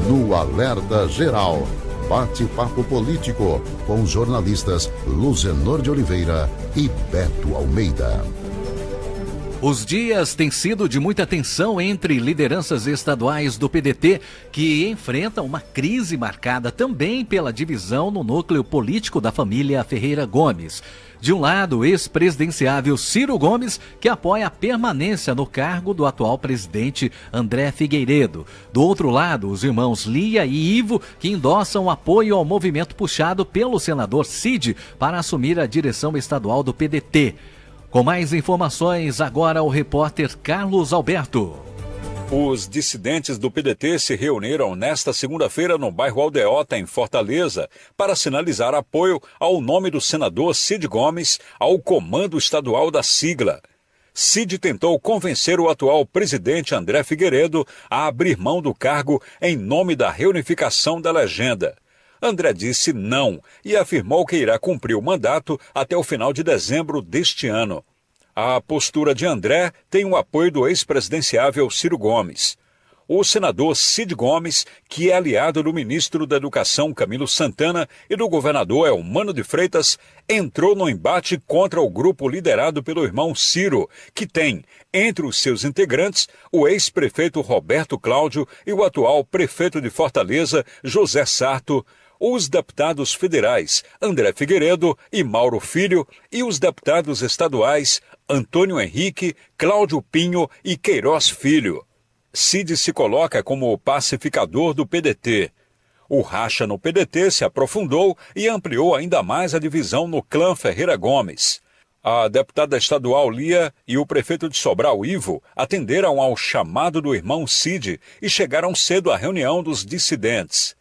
no Alerta Geral. Bate-papo político com os jornalistas Luzenor de Oliveira e Beto Almeida. Os dias têm sido de muita tensão entre lideranças estaduais do PDT, que enfrentam uma crise marcada também pela divisão no núcleo político da família Ferreira Gomes. De um lado, o ex-presidenciável Ciro Gomes, que apoia a permanência no cargo do atual presidente André Figueiredo. Do outro lado, os irmãos Lia e Ivo, que endossam apoio ao movimento puxado pelo senador Cid para assumir a direção estadual do PDT. Com mais informações, agora o repórter Carlos Alberto. Os dissidentes do PDT se reuniram nesta segunda-feira no bairro Aldeota, em Fortaleza, para sinalizar apoio ao nome do senador Cid Gomes ao comando estadual da sigla. Cid tentou convencer o atual presidente André Figueiredo a abrir mão do cargo em nome da reunificação da legenda. André disse não e afirmou que irá cumprir o mandato até o final de dezembro deste ano. A postura de André tem o apoio do ex-presidenciável Ciro Gomes. O senador Cid Gomes, que é aliado do ministro da Educação Camilo Santana e do governador Eumano de Freitas, entrou no embate contra o grupo liderado pelo irmão Ciro, que tem, entre os seus integrantes, o ex-prefeito Roberto Cláudio e o atual prefeito de Fortaleza, José Sarto, os deputados federais André Figueiredo e Mauro Filho e os deputados estaduais Antônio Henrique, Cláudio Pinho e Queiroz Filho. Cid se coloca como o pacificador do PDT. O racha no PDT se aprofundou e ampliou ainda mais a divisão no clã Ferreira Gomes. A deputada estadual Lia e o prefeito de Sobral, Ivo, atenderam ao chamado do irmão Cid e chegaram cedo à reunião dos dissidentes.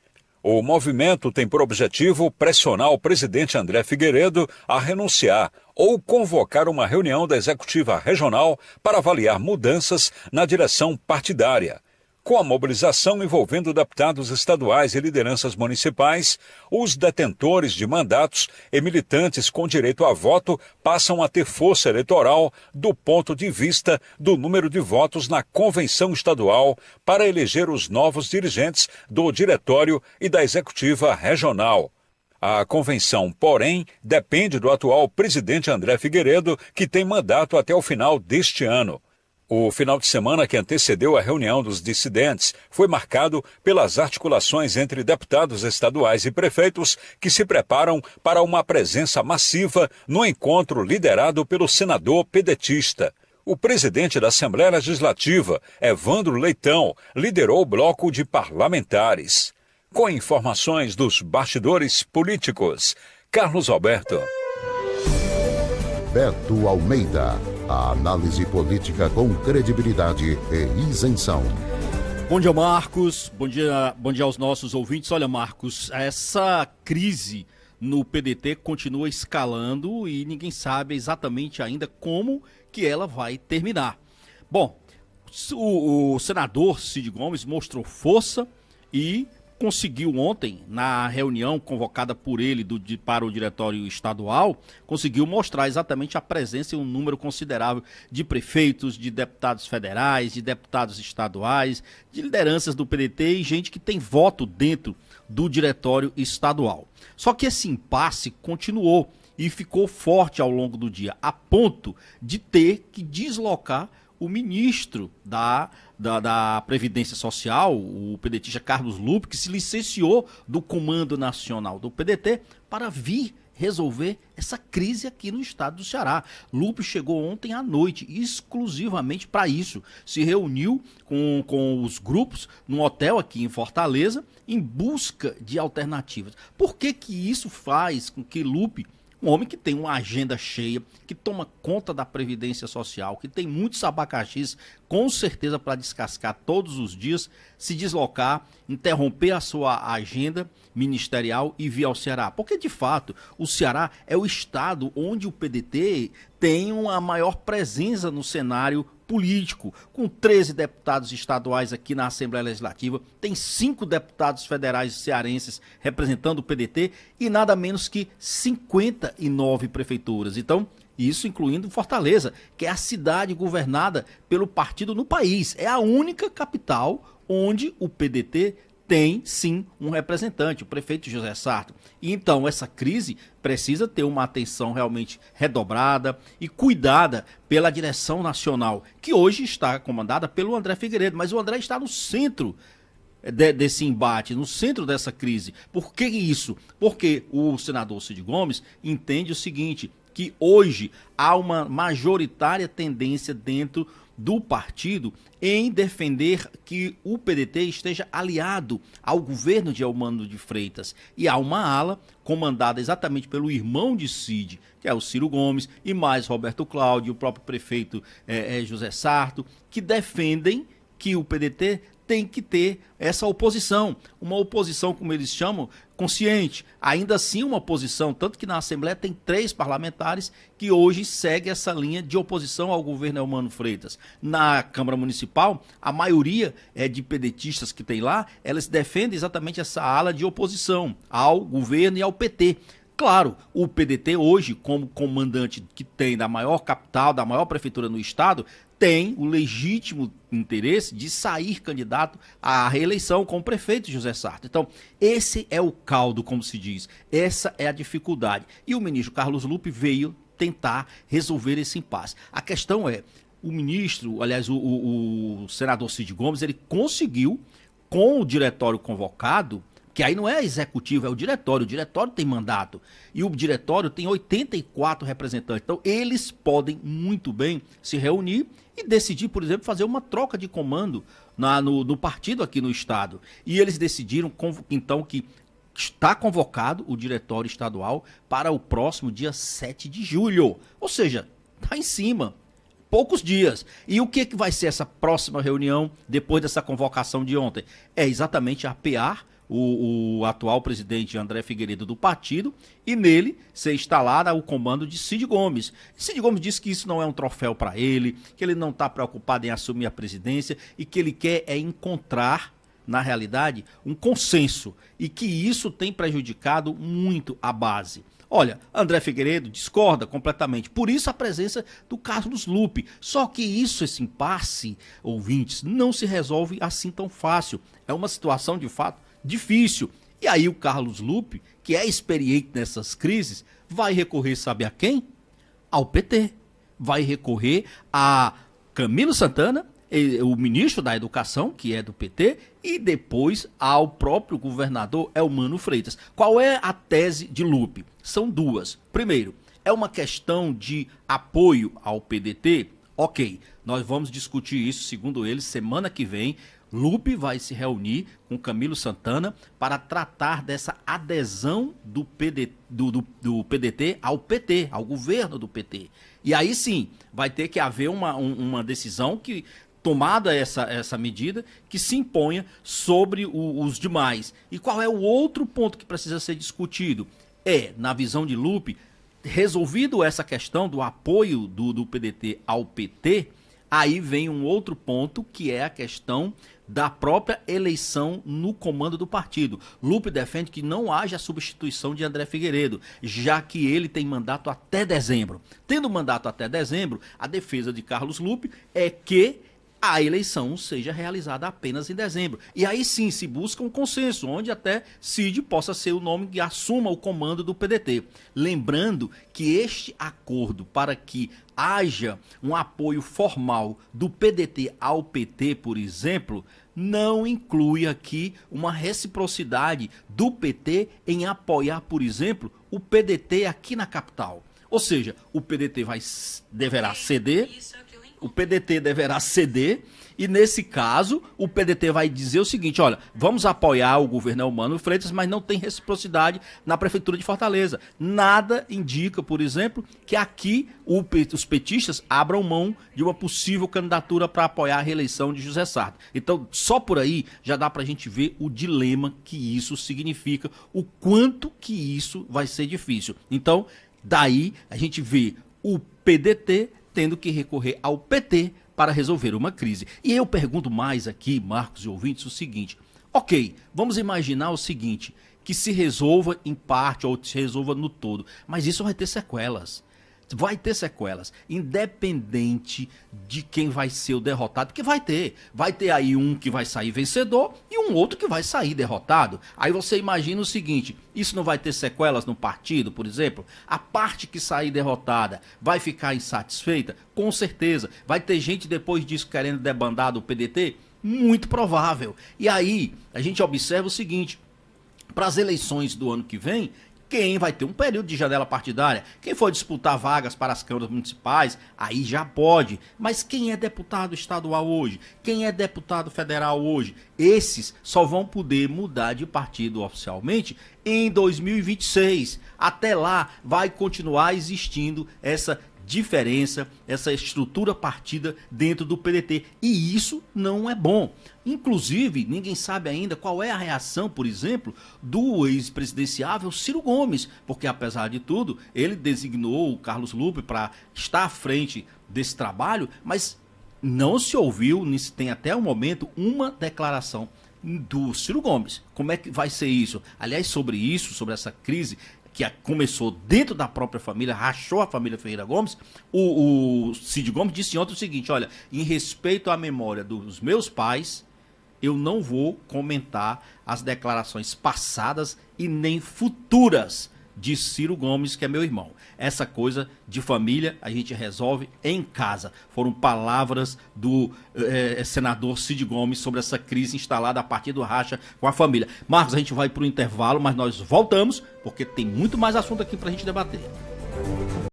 O movimento tem por objetivo pressionar o presidente André Figueiredo a renunciar ou convocar uma reunião da executiva regional para avaliar mudanças na direção partidária. Com a mobilização envolvendo deputados estaduais e lideranças municipais, os detentores de mandatos e militantes com direito a voto passam a ter força eleitoral do ponto de vista do número de votos na convenção estadual para eleger os novos dirigentes do diretório e da executiva regional. A convenção, porém, depende do atual presidente André Figueiredo, que tem mandato até o final deste ano. O final de semana que antecedeu a reunião dos dissidentes foi marcado pelas articulações entre deputados estaduais e prefeitos que se preparam para uma presença massiva no encontro liderado pelo senador pedetista. O presidente da Assembleia Legislativa, Evandro Leitão, liderou o bloco de parlamentares. Com informações dos bastidores políticos, Carlos Alberto. Beto Almeida. A análise política com credibilidade e isenção. Bom dia, Marcos. Bom dia aos nossos ouvintes. Olha, Marcos, essa crise no PDT continua escalando e ninguém sabe exatamente ainda como que ela vai terminar. Bom, o senador Cid Gomes mostrou força e conseguiu ontem, na reunião convocada por ele para o diretório estadual, conseguiu mostrar exatamente a presença e um número considerável de prefeitos, de deputados federais, de deputados estaduais, de lideranças do PDT e gente que tem voto dentro do diretório estadual. Só que esse impasse continuou e ficou forte ao longo do dia, a ponto de ter que deslocar o ministro da Previdência Social, o pedetista Carlos Lupe, que se licenciou do Comando Nacional do PDT para vir resolver essa crise aqui no estado do Ceará. Lupe chegou ontem à noite exclusivamente para isso. Se reuniu com os grupos num hotel aqui em Fortaleza em busca de alternativas. Por que que isso faz com que Lupe, um homem que tem uma agenda cheia, que toma conta da Previdência Social, que tem muitos abacaxis, com certeza para descascar todos os dias, se deslocar, interromper a sua agenda ministerial e vir ao Ceará? Porque, de fato, o Ceará é o estado onde o PDT tem uma maior presença no cenário político, com 13 deputados estaduais aqui na Assembleia Legislativa, tem 5 deputados federais cearenses representando o PDT e nada menos que 59 prefeituras. Então, isso incluindo Fortaleza, que é a cidade governada pelo partido no país. É a única capital onde o PDT tem sim um representante, o prefeito José Sarto. E então essa crise precisa ter uma atenção realmente redobrada e cuidada pela direção nacional, que hoje está comandada pelo André Figueiredo, mas o André está no centro desse embate, no centro dessa crise. Por que isso? Porque o senador Cid Gomes entende o seguinte, que hoje há uma majoritária tendência dentro do partido em defender que o PDT esteja aliado ao governo de Eumano de Freitas. E há uma ala comandada exatamente pelo irmão de Cid, que é o Ciro Gomes, e mais Roberto Cláudio, o próprio prefeito José Sarto, que defendem que o PDT tem que ter essa oposição, uma oposição, como eles chamam, consciente. Ainda assim, uma oposição, tanto que na Assembleia tem 3 parlamentares que hoje seguem essa linha de oposição ao governo Eumano Freitas. Na Câmara Municipal, a maioria de pedetistas que tem lá, elas defendem exatamente essa ala de oposição ao governo e ao PT. Claro, o PDT hoje, como comandante que tem da maior capital, da maior prefeitura no estado, tem o legítimo interesse de sair candidato à reeleição com o prefeito José Sarto. Então, esse é o caldo, como se diz, essa é a dificuldade. E o ministro Carlos Lupe veio tentar resolver esse impasse. A questão é, o ministro, aliás, o senador Cid Gomes, ele conseguiu, com o diretório convocado, que aí não é executivo, é o diretório tem mandato, e o diretório tem 84 representantes, então eles podem muito bem se reunir e decidir, por exemplo, fazer uma troca de comando no partido aqui no estado, e eles decidiram então que está convocado o diretório estadual para o próximo dia 7 de julho, ou seja, está em cima, poucos dias. E o que vai ser essa próxima reunião depois dessa convocação de ontem? É exatamente apear o atual presidente André Figueiredo do partido e nele ser instalado o comando de Cid Gomes. Cid Gomes disse que isso não é um troféu para ele, que ele não está preocupado em assumir a presidência e que ele quer encontrar, na realidade, um consenso e que isso tem prejudicado muito a base. Olha, André Figueiredo discorda completamente, por isso a presença do Carlos Lupe. Só que esse impasse, ouvintes, não se resolve assim tão fácil. É uma situação, de fato, difícil. E aí o Carlos Lupe, que é experiente nessas crises, vai recorrer, sabe a quem? Ao PT. Vai recorrer a Camilo Santana, o ministro da Educação, que é do PT, e depois ao próprio governador Eumano Freitas. Qual é a tese de Lupe? São duas. Primeiro, é uma questão de apoio ao PDT? Ok, nós vamos discutir isso, segundo ele, semana que vem. Lupe vai se reunir com Camilo Santana para tratar dessa adesão do PDT ao PT, ao governo do PT. E aí sim, vai ter que haver uma decisão que, tomada essa medida, que se imponha sobre os demais. E qual é o outro ponto que precisa ser discutido? Na visão de Lupe, resolvido essa questão do apoio do PDT ao PT, aí vem um outro ponto que é a questão da própria eleição no comando do partido. Lupe defende que não haja substituição de André Figueiredo, já que ele tem mandato até dezembro. Tendo mandato até dezembro, a defesa de Carlos Lupe é que a eleição seja realizada apenas em dezembro. E aí sim se busca um consenso, onde até Cid possa ser o nome que assuma o comando do PDT. Lembrando que este acordo, para que haja um apoio formal do PDT ao PT, por exemplo, não inclui aqui uma reciprocidade do PT em apoiar, por exemplo, o PDT aqui na capital. Ou seja, o PDT deverá ceder. O PDT deverá ceder e, nesse caso, o PDT vai dizer o seguinte, olha, vamos apoiar o governo Eumano Freitas, mas não tem reciprocidade na Prefeitura de Fortaleza. Nada indica, por exemplo, que aqui os petistas abram mão de uma possível candidatura para apoiar a reeleição de José Sarto. Então, só por aí já dá para a gente ver o dilema que isso significa, o quanto que isso vai ser difícil. Então, daí a gente vê o PDT tendo que recorrer ao PT para resolver uma crise. E eu pergunto mais aqui, Marcos e ouvintes, o seguinte, ok, vamos imaginar o seguinte, que se resolva em parte ou se resolva no todo, mas isso vai ter sequelas. Vai ter sequelas, independente de quem vai ser o derrotado, porque vai ter. Vai ter aí um que vai sair vencedor e um outro que vai sair derrotado. Aí você imagina o seguinte, isso não vai ter sequelas no partido, por exemplo? A parte que sair derrotada vai ficar insatisfeita? Com certeza. Vai ter gente depois disso querendo debandar do PDT? Muito provável. E aí a gente observa o seguinte, para as eleições do ano que vem, quem vai ter um período de janela partidária, quem for disputar vagas para as câmaras municipais, aí já pode. Mas quem é deputado estadual hoje? Quem é deputado federal hoje? Esses só vão poder mudar de partido oficialmente em 2026. Até lá vai continuar existindo essa diferença, essa estrutura partida dentro do PDT. E isso não é bom. Inclusive, ninguém sabe ainda qual é a reação, por exemplo, do ex-presidenciável Ciro Gomes, porque apesar de tudo, ele designou o Carlos Lupe para estar à frente desse trabalho, mas não se ouviu, nem se tem até o momento, uma declaração do Ciro Gomes. Como é que vai ser isso? Aliás, sobre isso, sobre essa crise que começou dentro da própria família, rachou a família Ferreira Gomes, o Cid Gomes disse ontem o seguinte, olha, em respeito à memória dos meus pais, eu não vou comentar as declarações passadas e nem futuras de Ciro Gomes, que é meu irmão. Essa coisa de família a gente resolve em casa. Foram palavras do senador Cid Gomes sobre essa crise instalada a partir do racha com a família. Marcos, a gente vai para o intervalo, mas nós voltamos porque tem muito mais assunto aqui para a gente debater.